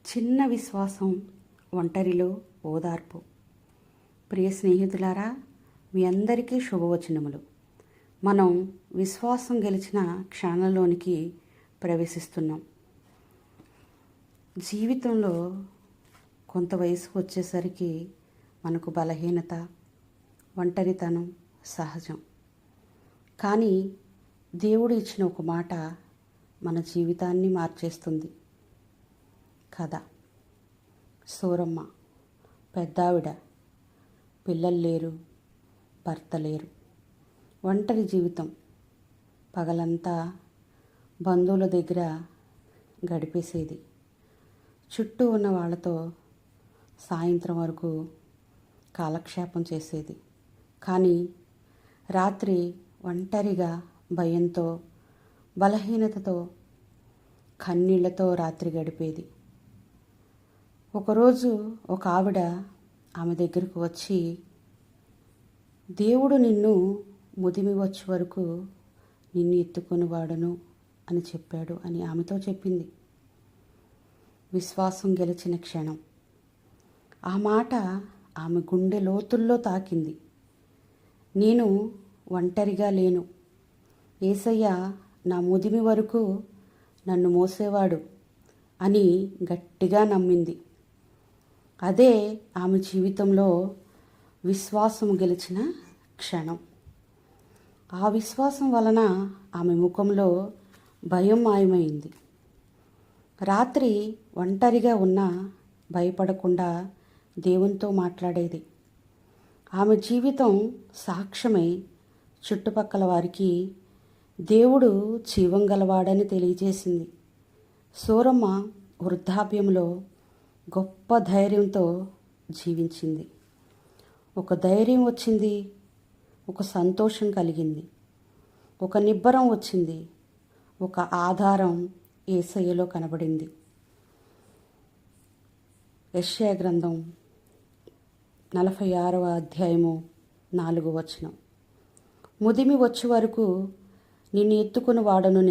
చిన్న విశ్వాసం, ఒంటరిలో ఓదార్పు. ప్రియ స్నేహితులారా, మీ అందరికీ శుభవచనములు. మనం విశ్వాసం గెలిచిన క్షణంలోనికి ప్రవేశిస్తున్నాం. జీవితంలో కొంత వయసుకు వచ్చేసరికి మనకు బలహీనత, ఒంటరితనం సహజం. కానీ దేవుడు ఇచ్చిన ఒక మాట మన జీవితాన్ని మార్చేస్తుంది. కథ. సూరమ్మ పెద్దావిడ, పిల్లలు లేరు, భర్త లేరు, ఒంటరి జీవితం. పగలంతా బంధువుల దగ్గర గడిపేసేది. చుట్టూ ఉన్న వాళ్ళతో సాయంత్రం వరకు కాలక్షేపం చేసేది. కానీ రాత్రి ఒంటరిగా భయంతో, బలహీనతతో, కన్నీళ్లతో రాత్రి గడిపేది. ఒకరోజు ఒక ఆవిడ ఆమె దగ్గరకు వచ్చి, దేవుడు నిన్ను ముదిమి వచ్చే వరకు నిన్ను ఎత్తుకొని వాడను అని చెప్పాడు అని ఆమెతో చెప్పింది. విశ్వాసం గెలిచిన క్షణం. ఆ మాట ఆమె గుండె లోతుల్లో తాకింది. నేను ఒంటరిగా లేను, యేసయ్య నా ముదిమి వరకు నన్ను మోసేవాడు అని గట్టిగా నమ్మింది. అదే ఆమె జీవితంలో విశ్వాసం గెలిచిన క్షణం. ఆ విశ్వాసం వలన ఆమె ముఖంలో భయం మాయమైంది. రాత్రి ఒంటరిగా ఉన్నా భయపడకుండా దేవునితో మాట్లాడేది. ఆమె జీవితం సాక్ష్యమై చుట్టుపక్కల వారికి దేవుడు జీవం గలవాడని తెలియజేసింది. సూరమ్మ వృద్ధాప్యంలో గొప్ప ధైర్యంతో జీవించింది. ఒక ధైర్యం వచ్చింది, ఒక సంతోషం కలిగింది, ఒక నిబ్బరం వచ్చింది, ఒక ఆధారం యేసయ్యలో కనబడింది. యెషయా గ్రంథం 46వ అధ్యాయము 4వ వచనం. ముదిమి వచ్చే వరకు నిన్ను ఎత్తుకుని వాడను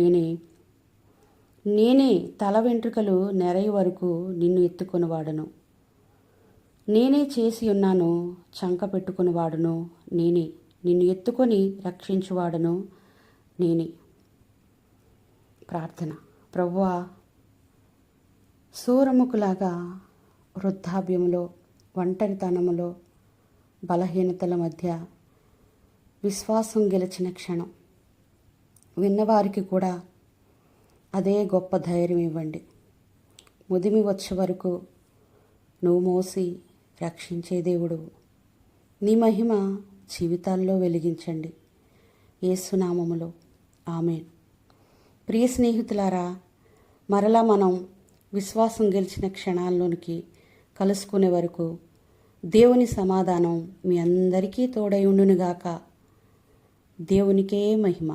నేనే తల వెంట్రుకలు నెరయి వరకు నిన్ను ఎత్తుకొని వాడను. నేనే చేసి ఉన్నాను, చంక పెట్టుకుని వాడను నేనే, నిన్ను ఎత్తుకొని రక్షించువాడను నేనే. ప్రార్థన. ప్రభువా, సూరముకులాగా వృద్ధాప్యంలో, ఒంటరితనములో, బలహీనతల మధ్య విశ్వాసం గెలిచిన క్షణం విన్నవారికి కూడా అదే గొప్ప ధైర్యం ఇవ్వండి. ముదిమి వచ్చే వరకు నువ్వు మోసి రక్షించే దేవుడు. నీ మహిమ జీవితాల్లో వెలిగించండి. యేసు నామములో ఆమేన్. ప్రియ స్నేహితులారా, మరలా మనం విశ్వాసం గెలిచిన క్షణాల్లోనికి కలుసుకునే వరకు దేవుని సమాధానం మీ అందరికీ తోడై ఉండునుగాక. దేవునికే మహిమ.